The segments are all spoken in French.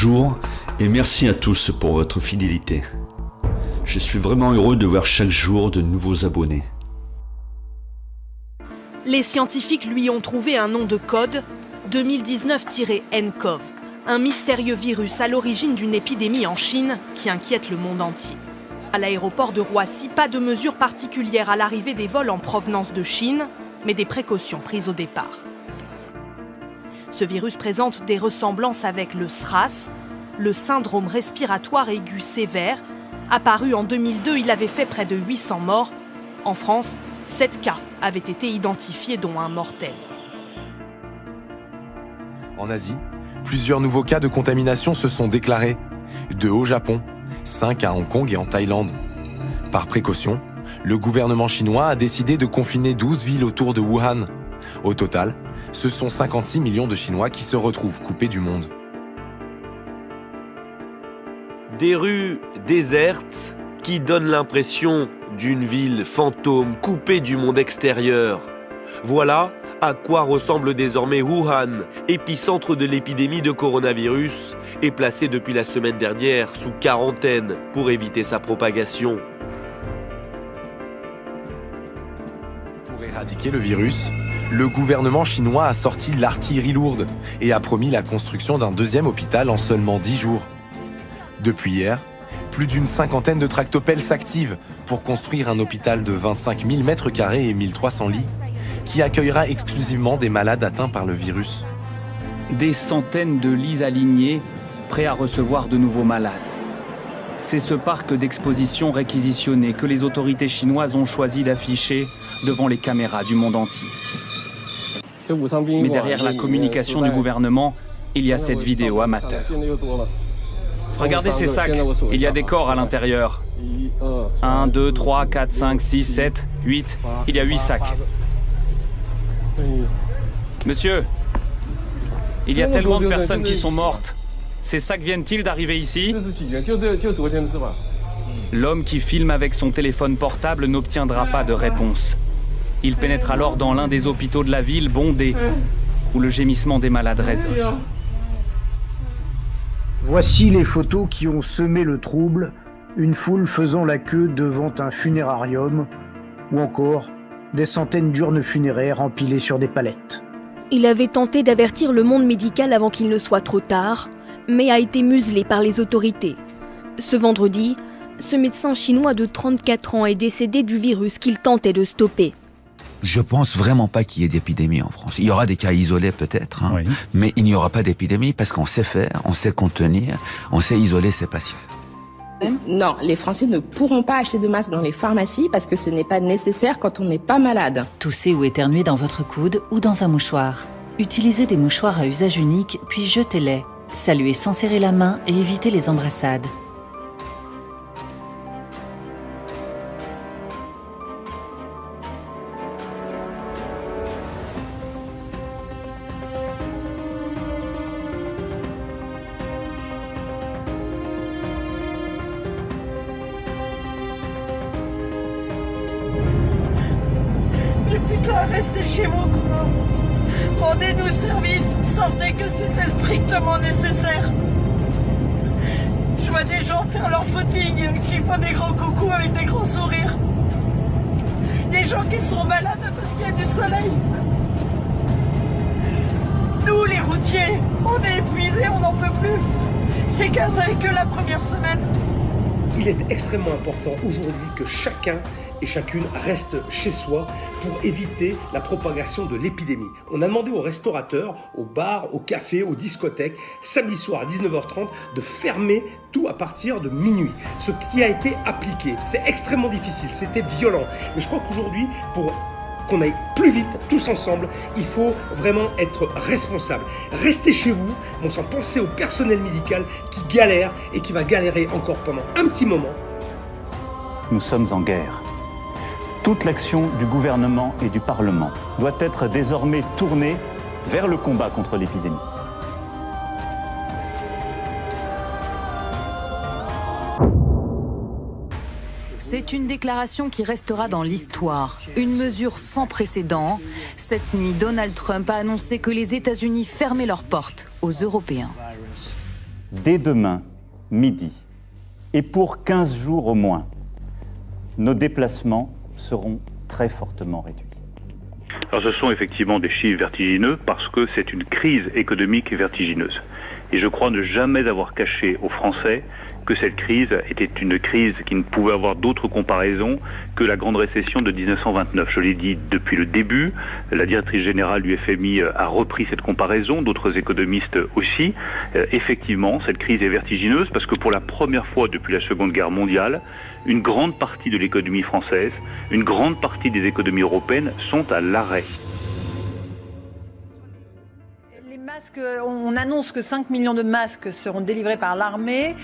jour et merci à tous pour votre fidélité. Je suis vraiment heureux de voir chaque jour de nouveaux abonnés. Les scientifiques lui ont trouvé un nom de code, 2019-nCoV, un mystérieux virus à l'origine d'une épidémie en Chine qui inquiète le monde entier. À l'aéroport de Roissy, pas de mesures particulières à l'arrivée des vols en provenance de Chine, mais des précautions prises au départ. Ce virus présente des ressemblances avec le SRAS, le syndrome respiratoire aigu sévère. Apparu en 2002, il avait fait près de 800 morts. En France, 7 cas avaient été identifiés, dont un mortel. En Asie, plusieurs nouveaux cas de contamination se sont déclarés. 2 au Japon, 5 à Hong Kong et en Thaïlande. Par précaution, le gouvernement chinois a décidé de confiner 12 villes autour de Wuhan. Au total, ce sont 56 millions de Chinois qui se retrouvent coupés du monde. Des rues désertes qui donnent l'impression d'une ville fantôme coupée du monde extérieur. Voilà à quoi ressemble désormais Wuhan, épicentre de l'épidémie de coronavirus, et placé depuis la semaine dernière sous quarantaine pour éviter sa propagation. Pour éradiquer le virus, le gouvernement chinois a sorti l'artillerie lourde et a promis la construction d'un 2e hôpital en seulement 10 jours. Depuis hier, plus d'une cinquantaine de tractopelles s'activent pour construire un hôpital de 25 000 m² et 1300 lits qui accueillera exclusivement des malades atteints par le virus. Des centaines de lits alignés, prêts à recevoir de nouveaux malades. C'est ce parc d'exposition réquisitionné que les autorités chinoises ont choisi d'afficher devant les caméras du monde entier. Mais derrière la communication du gouvernement, il y a cette vidéo amateur. Regardez ces sacs, il y a des corps à l'intérieur. 1, 2, 3, 4, 5, 6, 7, 8, il y a 8 sacs. Monsieur, il y a tellement de personnes qui sont mortes. Ces sacs viennent-ils d'arriver ici? L'homme qui filme avec son téléphone portable n'obtiendra pas de réponse. Il pénètre alors dans l'un des hôpitaux de la ville bondés, où le gémissement des malades résonne. Voici les photos qui ont semé le trouble, une foule faisant la queue devant un funérarium, ou encore des centaines d'urnes funéraires empilées sur des palettes. Il avait tenté d'avertir le monde médical avant qu'il ne soit trop tard, mais a été muselé par les autorités. Ce vendredi, ce médecin chinois de 34 ans est décédé du virus qu'il tentait de stopper. Je pense vraiment pas qu'il y ait d'épidémie en France. Il y aura des cas isolés peut-être, Oui. mais il n'y aura pas d'épidémie parce qu'on sait faire, on sait contenir, on sait isoler ses patients. Non, les Français ne pourront pas acheter de masques dans les pharmacies parce que ce n'est pas nécessaire quand on n'est pas malade. Toussez ou éternuez dans votre coude ou dans un mouchoir. Utilisez des mouchoirs à usage unique, puis jetez-les. Saluez sans serrer la main et évitez les embrassades. Putain, restez chez vous, quoi. Rendez-nous service, sortez que si c'est strictement nécessaire. Je vois des gens faire leur footing, qui font des grands coucous avec des grands sourires. Des gens qui sont malades parce qu'il y a du soleil. Nous, les routiers, on est épuisés, on n'en peut plus. Ces cas, ça n'est que la première semaine. Il est extrêmement important aujourd'hui que chacun et chacune reste chez soi pour éviter la propagation de l'épidémie. On a demandé aux restaurateurs, aux bars, aux cafés, aux discothèques, samedi soir à 19h30, de fermer tout à partir de minuit. Ce qui a été appliqué, c'est extrêmement difficile, c'était violent. Mais je crois qu'aujourd'hui, pour qu'on aille plus vite, tous ensemble, il faut vraiment être responsable. Restez chez vous, mais sans penser au personnel médical qui galère et qui va galérer encore pendant un petit moment. Nous sommes en guerre. Toute l'action du gouvernement et du Parlement doit être désormais tournée vers le combat contre l'épidémie. C'est une déclaration qui restera dans l'histoire. Une mesure sans précédent. Cette nuit, Donald Trump a annoncé que les États-Unis fermaient leurs portes aux Européens. Dès demain, midi, et pour 15 jours au moins, nos déplacements seront très fortement réduits. Alors ce sont effectivement des chiffres vertigineux parce que c'est une crise économique vertigineuse. Et je crois ne jamais avoir caché aux Français que cette crise était une crise qui ne pouvait avoir d'autre comparaison que la grande récession de 1929. Je l'ai dit depuis le début, la directrice générale du FMI a repris cette comparaison, d'autres économistes aussi. Effectivement, cette crise est vertigineuse parce que pour la première fois depuis la Seconde Guerre mondiale, une grande partie de l'économie française, une grande partie des économies européennes sont à l'arrêt. On annonce que 5 millions de masques seront délivrés par l'armée.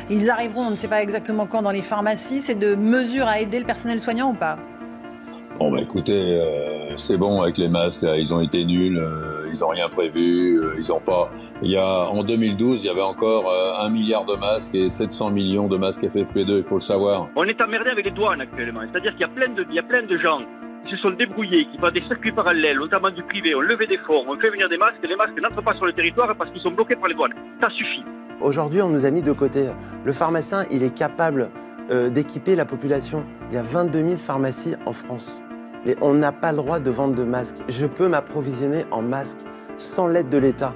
Ils arriveront, on ne sait pas exactement quand, dans les pharmacies. C'est de mesures à aider le personnel soignant ou pas? Bon bah écoutez, c'est bon avec les masques, là, ils ont été nuls, ils n'ont rien prévu, ils n'ont pas... En 2012, il y avait encore 1 milliard de masques et 700 millions de masques FFP2, il faut le savoir. On est emmerdé avec les douanes actuellement, c'est-à-dire qu'il y a plein de gens qui se sont débrouillés, qui font des circuits parallèles, notamment du privé, on levé des fonds, on fait venir des masques, et les masques n'entrent pas sur le territoire parce qu'ils sont bloqués par les douanes. Ça suffit. Aujourd'hui, on nous a mis de côté. Le pharmacien, il est capable d'équiper la population. Il y a 22 000 pharmacies en France. Et on n'a pas le droit de vendre de masques. Je peux m'approvisionner en masques sans l'aide de l'État.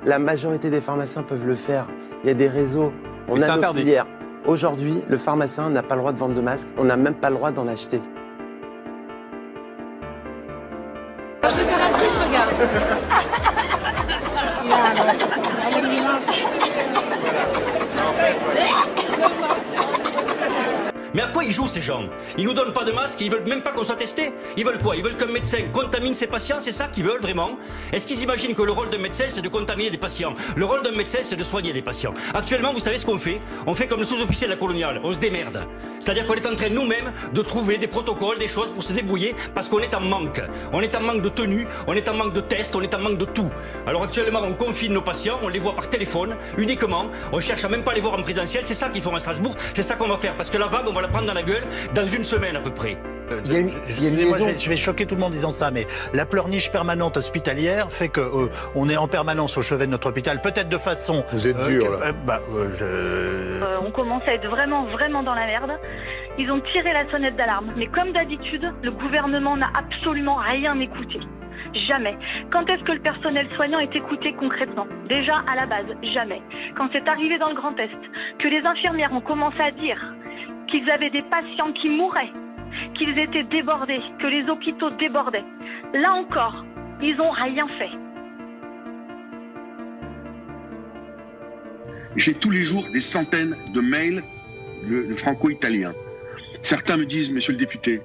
La majorité des pharmaciens peuvent le faire. Il y a des réseaux. On a nos filières. Aujourd'hui, le pharmacien n'a pas le droit de vendre de masques. On n'a même pas le droit d'en acheter. Je vais faire un truc, regarde. Mais à quoi ils jouent ces gens? Ils nous donnent pas de masque, ils veulent même pas qu'on soit testé. Ils veulent quoi? Ils veulent qu'un médecin contamine ses patients, c'est ça qu'ils veulent vraiment? Est-ce qu'ils imaginent que le rôle d'un médecin c'est de contaminer des patients? Le rôle d'un médecin c'est de soigner des patients. Actuellement, vous savez ce qu'on fait? On fait comme le sous-officier de la coloniale, on se démerde. C'est-à-dire qu'on est en train nous-mêmes de trouver des protocoles, des choses pour se débrouiller parce qu'on est en manque. On est en manque de tenue, on est en manque de tests, on est en manque de tout. Alors actuellement, on confine nos patients, on les voit par téléphone, uniquement. On cherche à même pas les voir en présentiel, c'est ça qu'ils font à Strasbourg, c'est ça qu'on va faire parce que la vague, on va la prendre dans la gueule dans une semaine à peu près. Je vais choquer tout le monde en disant ça, mais la pleurniche permanente hospitalière fait que on est en permanence au chevet de notre hôpital, peut-être de façon... Vous êtes dur, là. On commence à être vraiment dans la merde. Ils ont tiré la sonnette d'alarme. Mais comme d'habitude, le gouvernement n'a absolument rien écouté. Jamais. Quand est-ce que le personnel soignant est écouté concrètement? Déjà, à la base, jamais. Quand c'est arrivé dans le Grand Est, que les infirmières ont commencé à dire qu'ils avaient des patients qui mouraient, qu'ils étaient débordés, que les hôpitaux débordaient. Là encore, ils n'ont rien fait. J'ai tous les jours des centaines de mails de franco-italiens. Certains me disent, monsieur le député,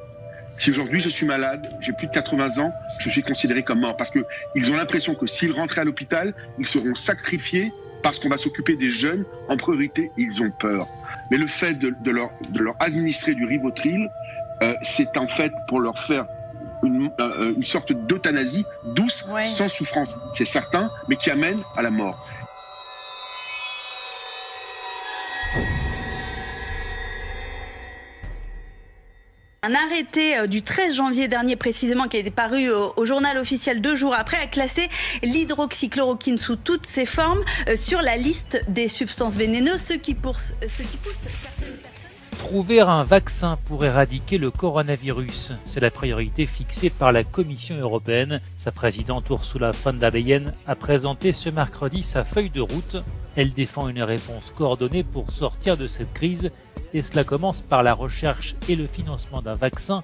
si aujourd'hui je suis malade, j'ai plus de 80 ans, je suis considéré comme mort. Parce qu'ils ont l'impression que s'ils rentraient à l'hôpital, ils seront sacrifiés parce qu'on va s'occuper des jeunes en priorité. Ils ont peur. Mais le fait de leur administrer du Rivotril, c'est en fait pour leur faire une sorte d'euthanasie douce, sans souffrance. C'est certain, mais qui amène à la mort. Un arrêté du 13 janvier dernier précisément qui a été paru au journal officiel 2 jours après a classé l'hydroxychloroquine sous toutes ses formes sur la liste des substances vénéneuses, ce qui pousse certaines personnes. Trouver un vaccin pour éradiquer le coronavirus, c'est la priorité fixée par la Commission européenne. Sa présidente Ursula von der Leyen a présenté ce mercredi sa feuille de route. Elle défend une réponse coordonnée pour sortir de cette crise et cela commence par la recherche et le financement d'un vaccin,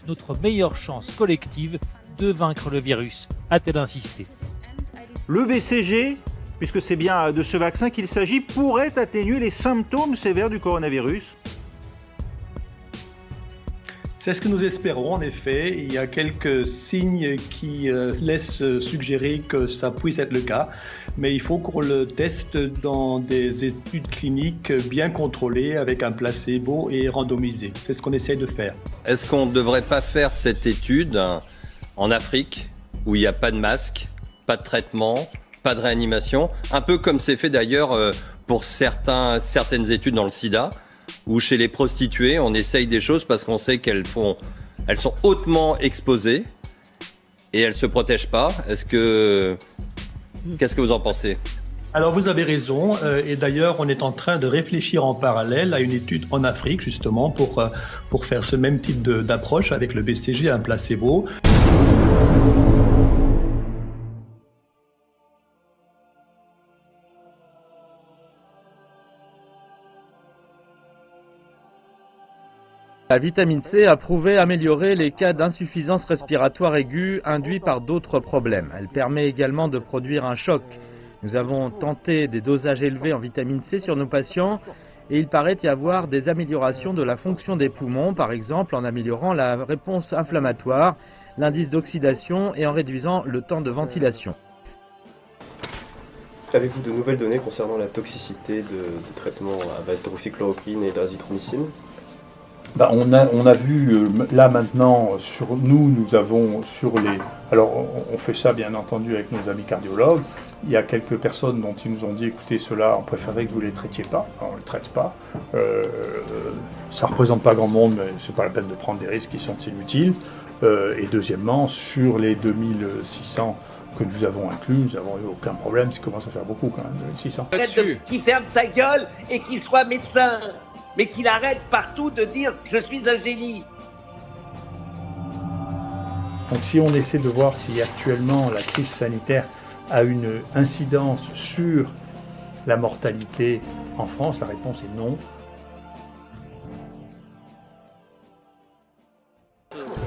notre meilleure chance collective de vaincre le virus, a-t-elle insisté. Le BCG, puisque c'est bien de ce vaccin qu'il s'agit, pourrait atténuer les symptômes sévères du coronavirus. C'est ce que nous espérons en effet. Il y a quelques signes qui laissent suggérer que ça puisse être le cas, mais il faut qu'on le teste dans des études cliniques bien contrôlées avec un placebo et randomisé. C'est ce qu'on essaie de faire. Est-ce qu'on ne devrait pas faire cette étude en Afrique où il n'y a pas de masque, pas de traitement, pas de réanimation, un peu comme c'est fait d'ailleurs pour certaines études dans le sida, où chez les prostituées, on essaye des choses parce qu'on sait elles sont hautement exposées et elles ne se protègent pas. Qu'est-ce que vous en pensez? Alors vous avez raison, et d'ailleurs on est en train de réfléchir en parallèle à une étude en Afrique justement pour faire ce même type d'approche avec le BCG, un placebo. La vitamine C a prouvé améliorer les cas d'insuffisance respiratoire aiguë induits par d'autres problèmes. Elle permet également de produire un choc. Nous avons tenté des dosages élevés en vitamine C sur nos patients et il paraît y avoir des améliorations de la fonction des poumons, par exemple en améliorant la réponse inflammatoire, l'indice d'oxydation et en réduisant le temps de ventilation. Avez-vous de nouvelles données concernant la toxicité de traitements à base d'hydroxychloroquine et d'azithromycine ? On a vu là maintenant nous avons sur les... Alors on fait ça bien entendu avec nos amis cardiologues. Il y a quelques personnes dont ils nous ont dit écoutez cela on préférerait que vous ne les traitiez pas. Alors, on ne le traite pas. Ça ne représente pas grand monde mais ce n'est pas la peine de prendre des risques qui sont inutiles. Et deuxièmement sur les 2600 que nous avons inclus, nous n'avons eu aucun problème, ça commence à faire beaucoup quand même, 2600. Qu'il ferme sa gueule et qu'il soit médecin. Mais qu'il arrête partout de dire « je suis un génie ». Donc si on essaie de voir si actuellement la crise sanitaire a une incidence sur la mortalité en France, la réponse est non.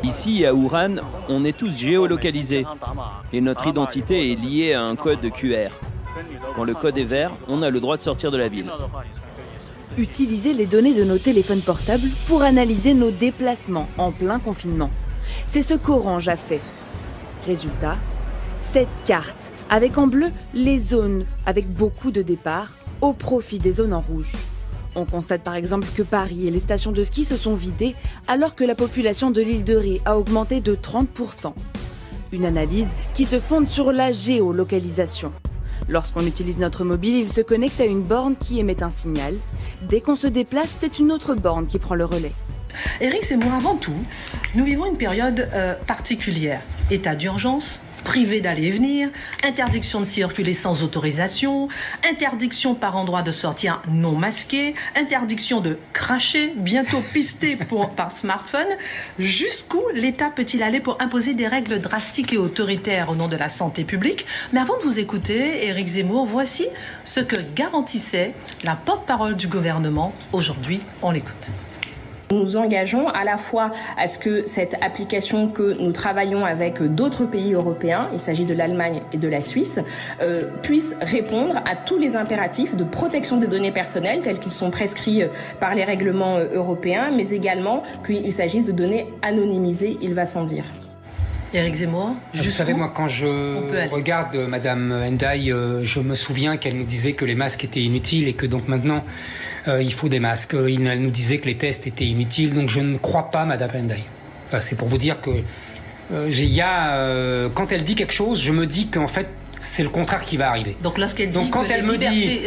Ici, à Wuhan, on est tous géolocalisés et notre identité est liée à un code QR. Quand le code est vert, on a le droit de sortir de la ville. Utiliser les données de nos téléphones portables pour analyser nos déplacements en plein confinement. C'est ce qu'Orange a fait. Résultat, cette carte, avec en bleu les zones avec beaucoup de départs, au profit des zones en rouge. On constate par exemple que Paris et les stations de ski se sont vidées alors que la population de l'île de Ré a augmenté de 30%. Une analyse qui se fonde sur la géolocalisation. Lorsqu'on utilise notre mobile, il se connecte à une borne qui émet un signal. Dès qu'on se déplace, c'est une autre borne qui prend le relais. Éric Zemmour, avant tout, nous vivons une période particulière. État d'urgence, privé d'aller et venir, interdiction de circuler sans autorisation, interdiction par endroit de sortir non masqué, interdiction de cracher, bientôt pisté par smartphone. Jusqu'où l'État peut-il aller pour imposer des règles drastiques et autoritaires au nom de la santé publique ? Mais avant de vous écouter, Éric Zemmour, voici ce que garantissait la porte-parole du gouvernement. Aujourd'hui, on l'écoute. Nous nous engageons à la fois à ce que cette application que nous travaillons avec d'autres pays européens, il s'agit de l'Allemagne et de la Suisse, puisse répondre à tous les impératifs de protection des données personnelles tels qu'ils sont prescrits par les règlements européens, mais également qu'il s'agisse de données anonymisées, il va sans dire. Éric Zemmour, vous savez, moi, quand je regarde Madame Ndiaye, je me souviens qu'elle nous disait que les masques étaient inutiles et que donc maintenant, il faut des masques. Elle nous disait que les tests étaient inutiles, donc je ne crois pas Madame Ndiaye. C'est pour vous dire que quand elle dit quelque chose, je me dis qu'en fait, c'est le contraire qui va arriver. Donc lorsqu'elle dit quand elle me dit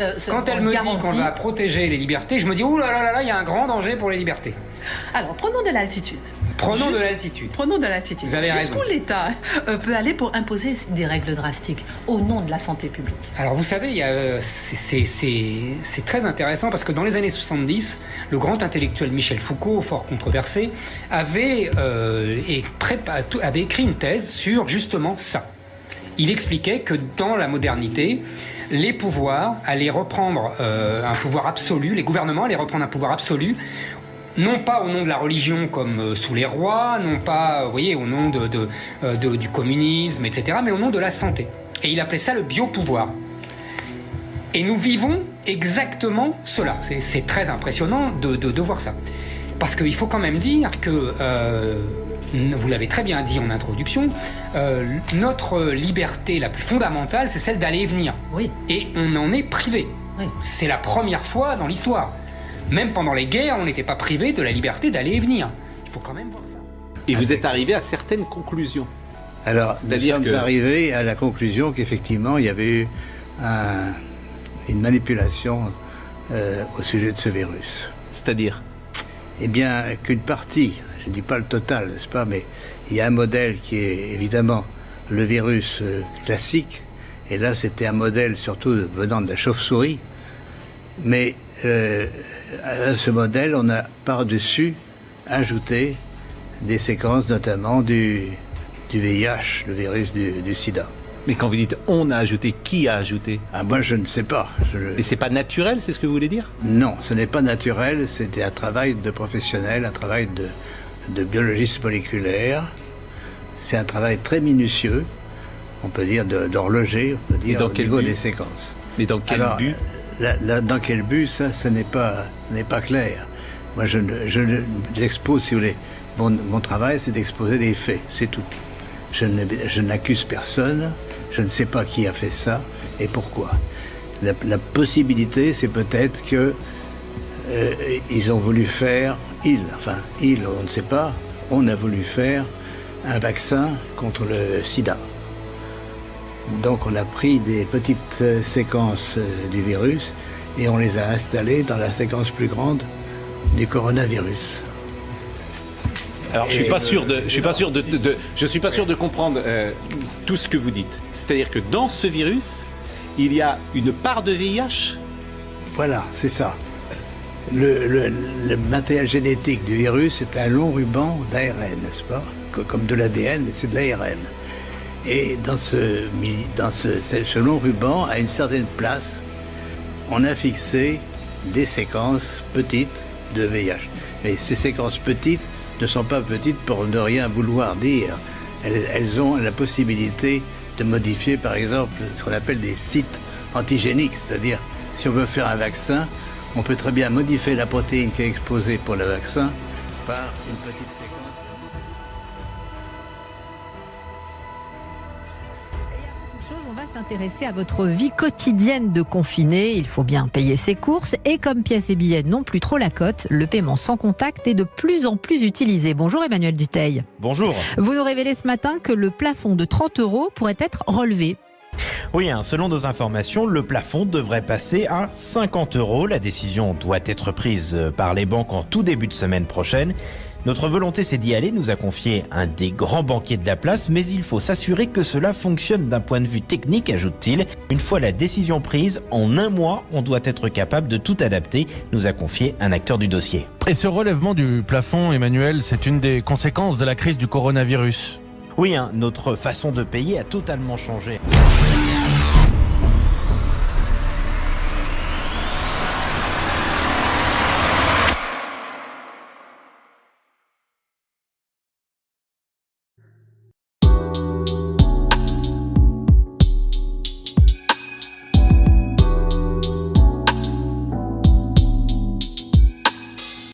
qu'on va protéger les libertés, je me dis ouh là là là, il y a un grand danger pour les libertés. Alors prenons de l'altitude. Prenons de l'altitude. Vous avez raison. Jusqu'où l'État peut aller pour imposer des règles drastiques au nom de la santé publique ? Alors vous savez, c'est très intéressant parce que dans les années 70, le grand intellectuel Michel Foucault, fort controversé, avait écrit une thèse sur justement ça. Il expliquait que dans la modernité, les pouvoirs allaient reprendre un pouvoir absolu, les gouvernements allaient reprendre un pouvoir absolu, non pas au nom de la religion comme sous les rois, non pas, vous voyez, au nom du communisme, etc., mais au nom de la santé. Et il appelait ça le biopouvoir. Et nous vivons exactement cela. C'est très impressionnant de voir ça. Parce qu'il faut quand même dire que, vous l'avez très bien dit en introduction, notre liberté la plus fondamentale, c'est celle d'aller et venir. Oui. Et on en est privé. Oui. C'est la première fois dans l'histoire. Même pendant les guerres, on n'était pas privé de la liberté d'aller et venir. Il faut quand même voir ça. Et vous êtes arrivé à certaines conclusions. Alors, nous sommes arrivés à la conclusion qu'effectivement, il y avait eu une manipulation au sujet de ce virus. C'est-à-dire ? Eh bien, qu'une partie, je ne dis pas le total, n'est-ce pas, mais il y a un modèle qui est évidemment le virus classique, Et là, c'était un modèle surtout venant de la chauve-souris. Mais à ce modèle, on a par-dessus ajouté des séquences, notamment du VIH, le virus du sida. Mais quand vous dites on a ajouté, qui a ajouté? Moi, je ne sais pas. Mais c'est pas naturel, c'est ce que vous voulez dire? Non, ce n'est pas naturel. C'était un travail de professionnel, un travail de biologiste moléculaire. C'est un travail très minutieux, on peut dire d'horloger, on peut dire au niveau des séquences. Mais dans quel but? Dans quel but, ça n'est pas clair. Moi, j'expose, si vous voulez, mon travail, c'est d'exposer les faits, c'est tout. Je n'accuse personne, je ne sais pas qui a fait ça et pourquoi. La possibilité, c'est peut-être que ils ont voulu faire, on ne sait pas, on a voulu faire un vaccin contre le sida. Donc on a pris des petites séquences du virus et on les a installées dans la séquence plus grande du coronavirus. Alors, je suis pas sûr de comprendre tout ce que vous dites. C'est-à-dire que dans ce virus, il y a une part de VIH? Voilà, c'est ça. Le matériel génétique du virus, c'est un long ruban d'ARN, n'est-ce pas? Comme de l'ADN, mais c'est de l'ARN. Et dans ce long ruban, à une certaine place, on a fixé des séquences petites de VIH. Mais ces séquences petites ne sont pas petites pour ne rien vouloir dire. Elles ont la possibilité de modifier, par exemple, ce qu'on appelle des sites antigéniques. C'est-à-dire, si on veut faire un vaccin, on peut très bien modifier la protéine qui est exposée pour le vaccin par une petite séquence. On va s'intéresser à votre vie quotidienne de confiné. Il faut bien payer ses courses et comme pièces et billets non plus trop la cote, le paiement sans contact est de plus en plus utilisé. Bonjour Emmanuel Dutheil. Bonjour. Vous nous révélez ce matin que le plafond de 30 € pourrait être relevé. Oui, selon nos informations, le plafond devrait passer à 50 €. La décision doit être prise par les banques en tout début de semaine prochaine. Notre volonté, c'est d'y aller, nous a confié un des grands banquiers de la place, mais il faut s'assurer que cela fonctionne d'un point de vue technique, ajoute-t-il. Une fois la décision prise, en un mois, on doit être capable de tout adapter, nous a confié un acteur du dossier. Et ce relèvement du plafond, Emmanuel, c'est une des conséquences de la crise du coronavirus. Oui, notre façon de payer a totalement changé.